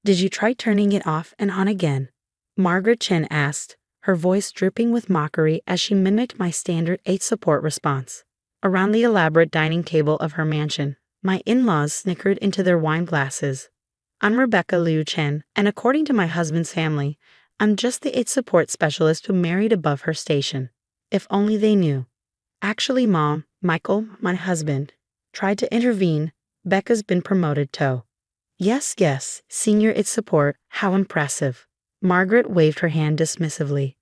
Did you try turning it off and on again? Margaret Chen asked, her voice dripping with mockery as she mimicked my standard 8 support response. Around the elaborate dining table of her mansion, my in-laws snickered into their wine glasses. I'm Rebecca Liu Chen, and according to my husband's family, I'm just the 8 support specialist who married above her station. If only they knew. Actually, Mom, Michael, my husband, tried to intervene. Becca's been promoted to. Yes, senior 8 support, how impressive. Margaret waved her hand dismissively.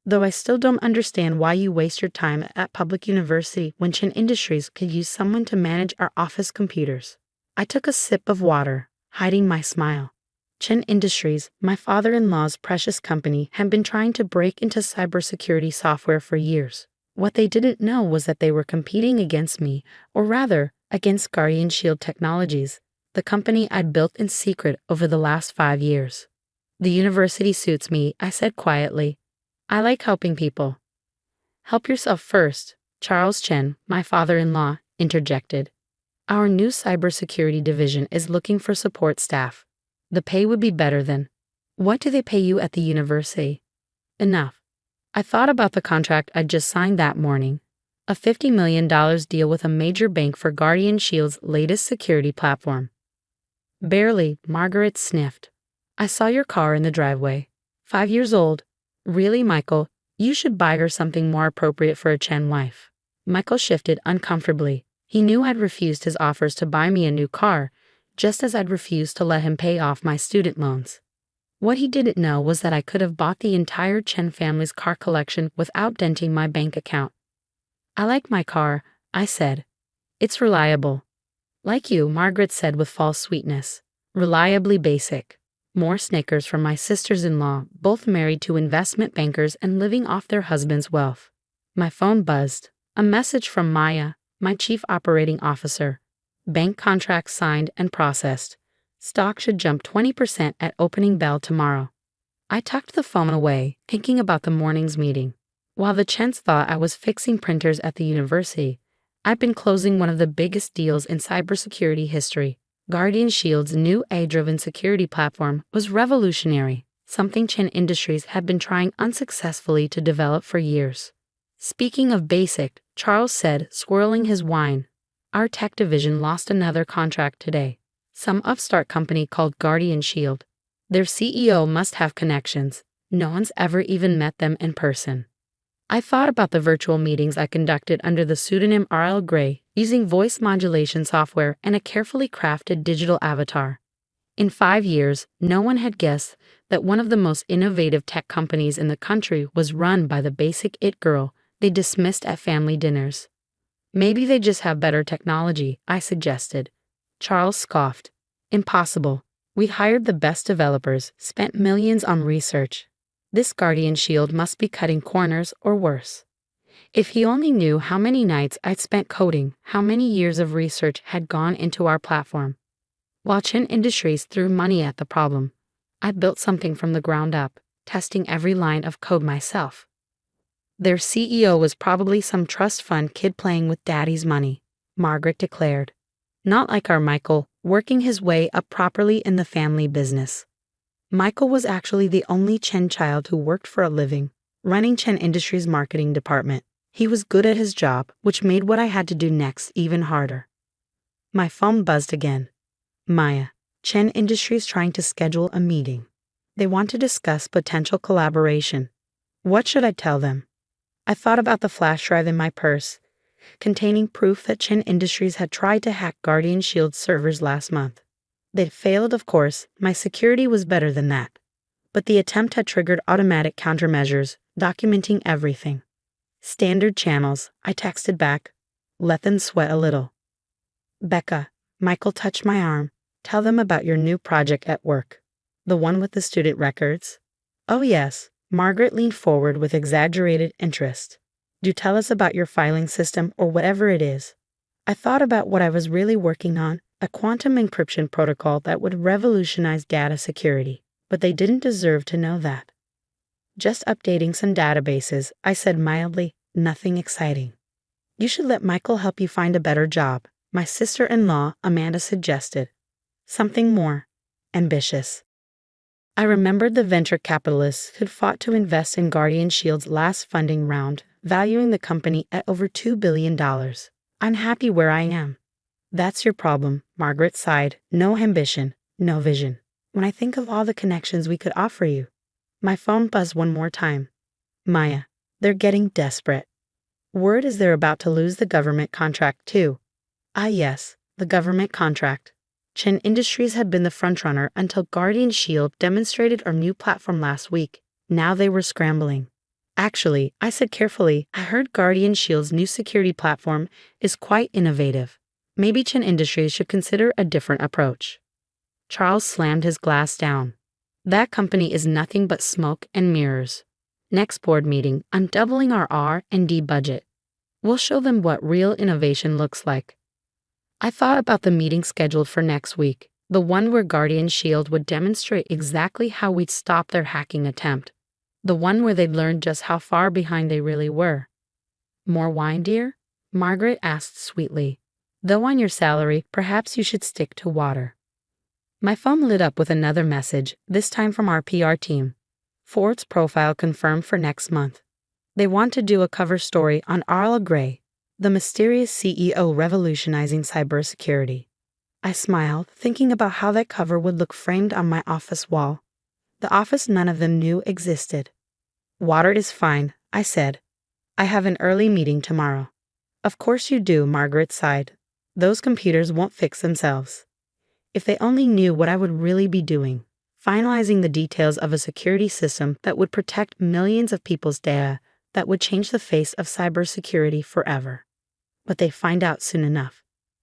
Though I still don't understand why you waste your time at public university when Chen Industries could use someone to manage our office computers. I took a sip of water, hiding my smile. Chen Industries, my father-in-law's precious company, had been trying to break into cybersecurity software for years. What they didn't know was that they were competing against me, or rather, against Guardian Shield Technologies, the company I'd built in secret over the last 5 years. The university suits me, I said quietly. I like helping people. Help yourself first, Charles Chen, my father-in-law, interjected. Our new cybersecurity division is looking for support staff. The pay would be better than. What do they pay you at the university? Enough. I thought about the contract I'd just signed that morning. A $50 million deal with a major bank for Guardian Shield's latest security platform. Barely, Margaret sniffed. I saw your car in the driveway. 5 years old. Really, Michael, you should buy her something more appropriate for a Chen wife. Michael shifted uncomfortably. He knew I'd refused his offers to buy me a new car, just as I'd refused to let him pay off my student loans. What he didn't know was that I could have bought the entire Chen family's car collection without denting my bank account. I like my car, I said. It's reliable. Like you, Margaret said with false sweetness. Reliably basic. More snickers from my sisters-in-law, both married to investment bankers and living off their husbands' wealth. My phone buzzed. A message from Maya, my chief operating officer. Bank contract signed and processed. Stock should jump 20% at opening bell tomorrow. I tucked the phone away, thinking about the morning's meeting. While the Chens thought I was fixing printers at the university, I'd been closing one of the biggest deals in cybersecurity history. Guardian Shield's new AI-driven security platform was revolutionary, something Chen Industries had been trying unsuccessfully to develop for years. Speaking of basic, Charles said, swirling his wine, our tech division lost another contract today. Some upstart company called Guardian Shield. Their CEO must have connections. No one's ever even met them in person. I thought about the virtual meetings I conducted under the pseudonym R.L. Gray, using voice modulation software and a carefully crafted digital avatar. In 5 years, no one had guessed that one of the most innovative tech companies in the country was run by the basic it girl they dismissed at family dinners. Maybe they just have better technology, I suggested. Charles scoffed. Impossible. We hired the best developers, spent millions on research. This Guardian Shield must be cutting corners or worse. If he only knew how many nights I'd spent coding, how many years of research had gone into our platform. While Chen Industries threw money at the problem, I built something from the ground up, testing every line of code myself. Their CEO was probably some trust fund kid playing with daddy's money, Margaret declared. Not like our Michael, working his way up properly in the family business. Michael was actually the only Chen child who worked for a living, running Chen Industries' marketing department. He was good at his job, which made what I had to do next even harder. My phone buzzed again. Maya, Chen Industries trying to schedule a meeting. They want to discuss potential collaboration. What should I tell them? I thought about the flash drive in my purse, containing proof that Chen Industries had tried to hack Guardian Shield's servers last month. They'd failed, of course. My security was better than that. But the attempt had triggered automatic countermeasures, documenting everything. Standard channels, I texted back. Let them sweat a little. Becca, Michael touched my arm. Tell them about your new project at work. The one with the student records? Oh yes. Margaret leaned forward with exaggerated interest. Do tell us about your filing system or whatever it is. I thought about what I was really working on, a quantum encryption protocol that would revolutionize data security, but they didn't deserve to know that. Just updating some databases, I said mildly, nothing exciting. You should let Michael help you find a better job, my sister-in-law, Amanda, suggested. Something more ambitious. I remembered the venture capitalists who'd fought to invest in Guardian Shield's last funding round, valuing the company at over $2 billion. I'm happy where I am. That's your problem, Margaret sighed. No ambition, no vision. When I think of all the connections we could offer you. My phone buzzed one more time. Maya, they're getting desperate. Word is they're about to lose the government contract too. Ah yes, the government contract. Chen Industries had been the frontrunner until Guardian Shield demonstrated our new platform last week. Now they were scrambling. Actually, I said carefully, I heard Guardian Shield's new security platform is quite innovative. Maybe Chen Industries should consider a different approach. Charles slammed his glass down. That company is nothing but smoke and mirrors. Next board meeting, I'm doubling our R&D budget. We'll show them what real innovation looks like. I thought about the meeting scheduled for next week, the one where Guardian Shield would demonstrate exactly how we'd stop their hacking attempt. The one where they'd learn just how far behind they really were. More wine, dear? Margaret asked sweetly. Though on your salary, perhaps you should stick to water. My phone lit up with another message, this time from our PR team. Ford's profile confirmed for next month. They want to do a cover story on Arla Gray, the mysterious CEO revolutionizing cybersecurity. I smiled, thinking about how that cover would look framed on my office wall. The office none of them knew existed. Water is fine, I said. I have an early meeting tomorrow. Of course you do, Margaret sighed. Those computers won't fix themselves. If they only knew what I would really be doing, finalizing the details of a security system that would protect millions of people's data, that would change the face of cybersecurity forever. But they find out soon enough.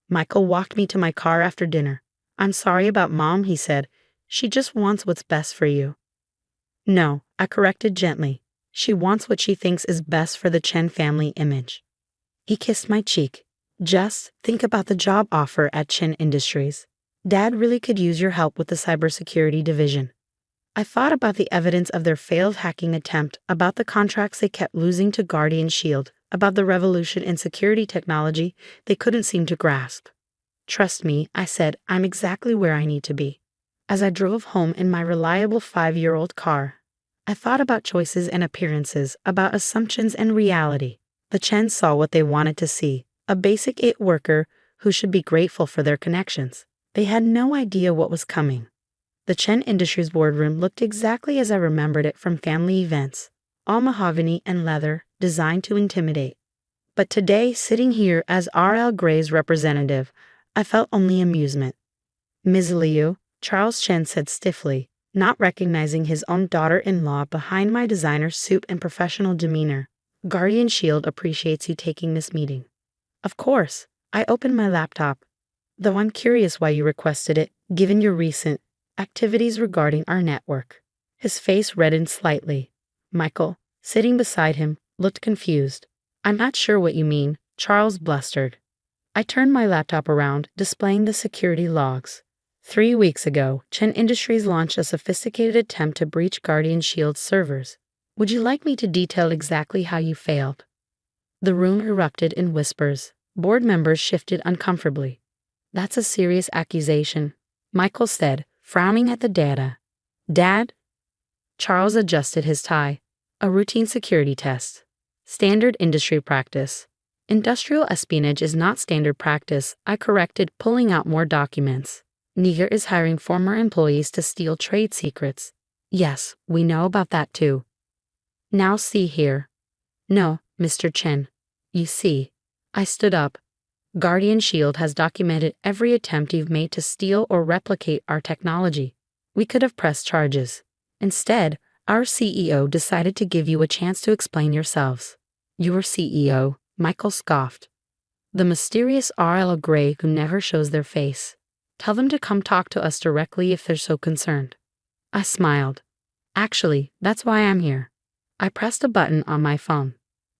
Michael walked me to my car after dinner. I'm sorry about Mom, he said. She just wants what's best for you. No, I corrected gently. She wants what she thinks is best for the Chen family image. He kissed my cheek. Just think about the job offer at Chen Industries. Dad really could use your help with the cybersecurity division. I thought about the evidence of their failed hacking attempt, about the contracts they kept losing to Guardian Shield, about the revolution in security technology they couldn't seem to grasp. Trust me, I said, I'm exactly where I need to be. As I drove home in my reliable 5-year-old car, I thought about choices and appearances, about assumptions and reality. The Chens saw what they wanted to see, a basic IT worker who should be grateful for their connections. They had no idea what was coming. The Chen Industries boardroom looked exactly as I remembered it from family events, all mahogany and leather, designed to intimidate. But today, sitting here as R.L. Gray's representative, I felt only amusement. Ms. Liu, Charles Chen said stiffly, not recognizing his own daughter-in-law behind my designer suit and professional demeanor. Guardian Shield appreciates you taking this meeting. Of course, I opened my laptop. Though I'm curious why you requested it, given your recent activities regarding our network. His face reddened slightly. Michael, sitting beside him, looked confused. I'm not sure what you mean, Charles blustered. I turned my laptop around, displaying the security logs. 3 weeks ago, Chen Industries launched a sophisticated attempt to breach Guardian Shield's servers. Would you like me to detail exactly how you failed? The room erupted in whispers. Board members shifted uncomfortably. That's a serious accusation, Michael said, frowning at the data. Dad? Charles adjusted his tie. A routine security test. Standard industry practice. Industrial espionage is not standard practice, I corrected, pulling out more documents. Niger is hiring former employees to steal trade secrets. Yes, we know about that too. Now see here. No, Mr. Chen. You see. I stood up. Guardian Shield has documented every attempt you've made to steal or replicate our technology. We could have pressed charges. Instead, our CEO decided to give you a chance to explain yourselves. Your CEO, Michael scoffed. The mysterious R.L. Gray who never shows their face. Tell them to come talk to us directly if they're so concerned. I smiled. Actually, that's why I'm here. I pressed a button on my phone.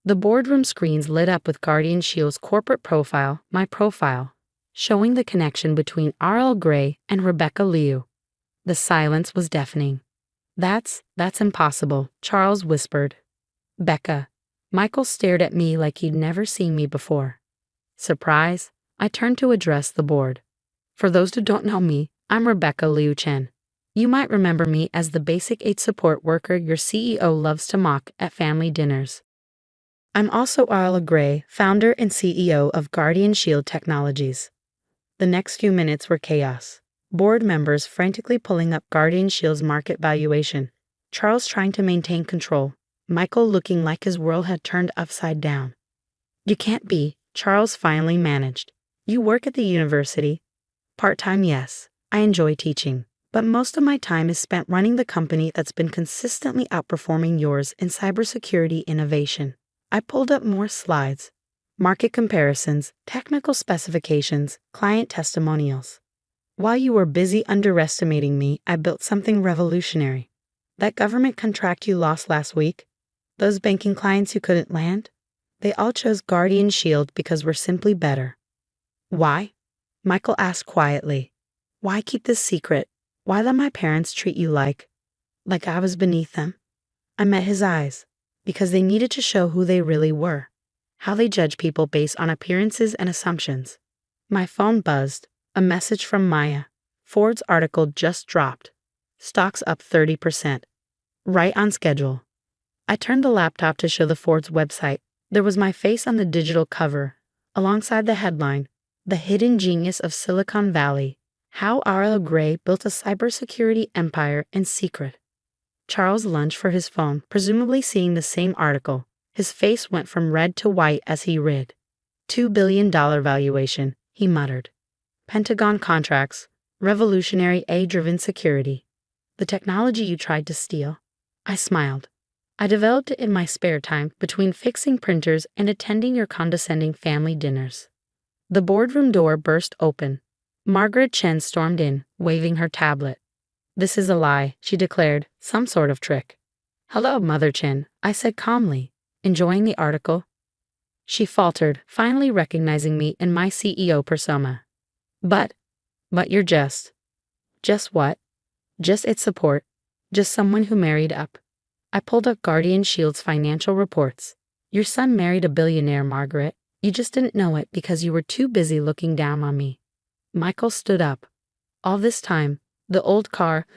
The boardroom screens lit up with Guardian Shield's corporate profile, my profile, showing the connection between R.L. Gray and Rebecca Liu. The silence was deafening. That's impossible, Charles whispered. Becca. Michael stared at me like he'd never seen me before. Surprise, I turned to address the board. For those who don't know me, I'm Rebecca Liu Chen. You might remember me as the basic 8 support worker your CEO loves to mock at family dinners. I'm also Isla Gray, founder and CEO of Guardian Shield Technologies. The next few minutes were chaos. Board members frantically pulling up Guardian Shield's market valuation. Charles trying to maintain control. Michael looking like his world had turned upside down. You can't be, Charles finally managed. You work at the university. Part-time, yes. I enjoy teaching. But most of my time is spent running the company that's been consistently outperforming yours in cybersecurity innovation. I pulled up more slides. Market comparisons, technical specifications, client testimonials. While you were busy underestimating me, I built something revolutionary. That government contract you lost last week? Those banking clients you couldn't land? They all chose Guardian Shield because we're simply better. Why? Michael asked quietly. Why keep this secret? Why let my parents treat you like I was beneath them? I met his eyes. Because they needed to show who they really were. How they judge people based on appearances and assumptions. My phone buzzed. A message from Maya. Ford's article just dropped. Stocks up 30%. Right on schedule. I turned the laptop to show the Ford's website. There was my face on the digital cover, alongside the headline, The Hidden Genius of Silicon Valley. How Arlo Gray built a cybersecurity empire in secret. Charles lunged for his phone, presumably seeing the same article. His face went from red to white as he read. $2 billion valuation, he muttered. Pentagon contracts, revolutionary AI-driven security. The technology you tried to steal. I smiled. I developed it in my spare time between fixing printers and attending your condescending family dinners. The boardroom door burst open. Margaret Chen stormed in, waving her tablet. This is a lie, she declared, some sort of trick. Hello, Mother Chen, I said calmly. Enjoying the article? She faltered, finally recognizing me in my CEO persona. But you're just what? Just its support. Just someone who married up. I pulled up Guardian Shield's financial reports. Your son married a billionaire, Margaret. You just didn't know it because you were too busy looking down on me. Michael stood up. All this time, the old car,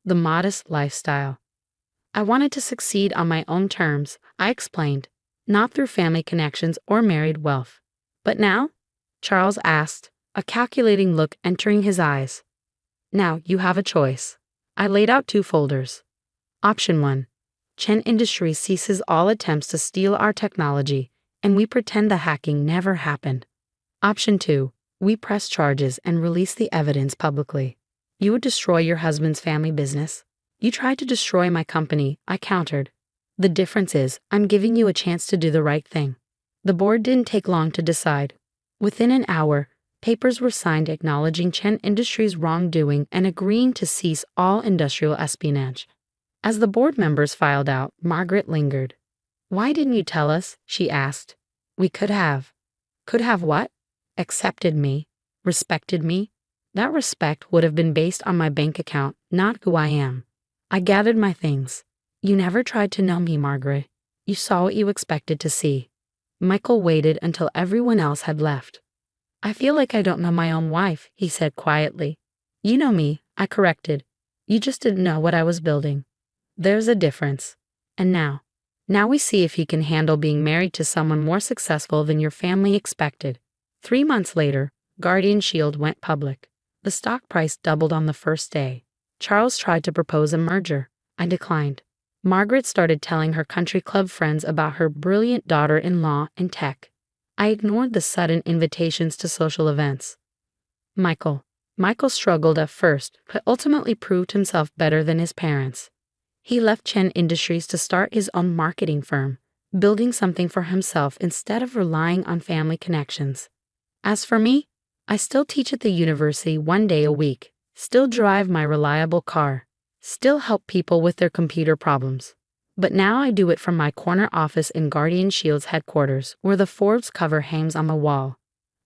the modest lifestyle. I wanted to succeed on my own terms, I explained, not through family connections or married wealth. But now? Charles asked, a calculating look entering his eyes. Now you have a choice. I laid out 2 folders. Option 1. Chen Industries ceases all attempts to steal our technology, and we pretend the hacking never happened. Option 2. We press charges and release the evidence publicly. You would destroy your husband's family business. You tried to destroy my company, I countered. The difference is, I'm giving you a chance to do the right thing. The board didn't take long to decide. Within an hour, papers were signed acknowledging Chen Industries' wrongdoing and agreeing to cease all industrial espionage. As the board members filed out, Margaret lingered. Why didn't you tell us? She asked. We could have. Could have what? Accepted me. Respected me. That respect would have been based on my bank account, not who I am. I gathered my things. You never tried to know me, Margaret. You saw what you expected to see. Michael waited until everyone else had left. I feel like I don't know my own wife, he said quietly. You know me, I corrected. You just didn't know what I was building. There's a difference. And now we see if he can handle being married to someone more successful than your family expected. 3 months later, Guardian Shield went public. The stock price doubled on the first day. Charles tried to propose a merger. I declined. Margaret started telling her country club friends about her brilliant daughter-in-law in tech. I ignored the sudden invitations to social events. Michael struggled at first, but ultimately proved himself better than his parents. He left Chen Industries to start his own marketing firm, building something for himself instead of relying on family connections. As for me, I still teach at the university 1 day a week, still drive my reliable car, still help people with their computer problems. But now I do it from my corner office in Guardian Shield's headquarters, where the Forbes cover hangs on the wall.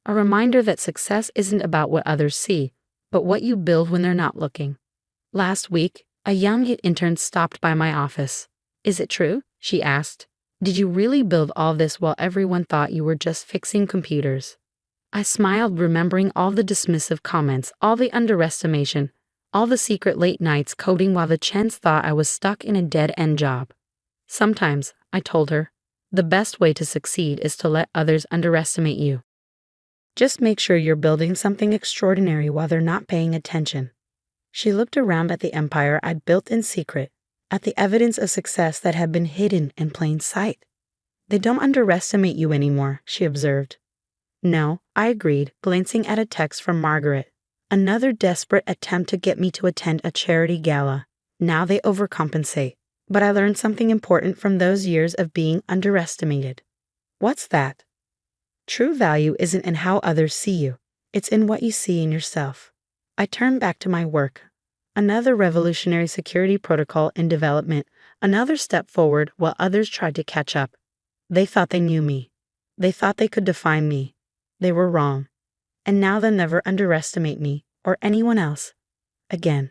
A reminder that success isn't about what others see, but what you build when they're not looking. Last week, a young intern stopped by my office. Is it true? She asked. Did you really build all this while everyone thought you were just fixing computers? I smiled, remembering all the dismissive comments, all the underestimation. All the secret late nights coding while the Chens thought I was stuck in a dead-end job. Sometimes, I told her, the best way to succeed is to let others underestimate you. Just make sure you're building something extraordinary while they're not paying attention. She looked around at the empire I'd built in secret, at the evidence of success that had been hidden in plain sight. They don't underestimate you anymore, she observed. No, I agreed, glancing at a text from Margaret. Another desperate attempt to get me to attend a charity gala. Now they overcompensate. But I learned something important from those years of being underestimated. What's that? True value isn't in how others see you. It's in what you see in yourself. I turned back to my work. Another revolutionary security protocol in development, another step forward while others tried to catch up. They thought they knew me. They thought they could define me. They were wrong. And now they'll never underestimate me or anyone else again.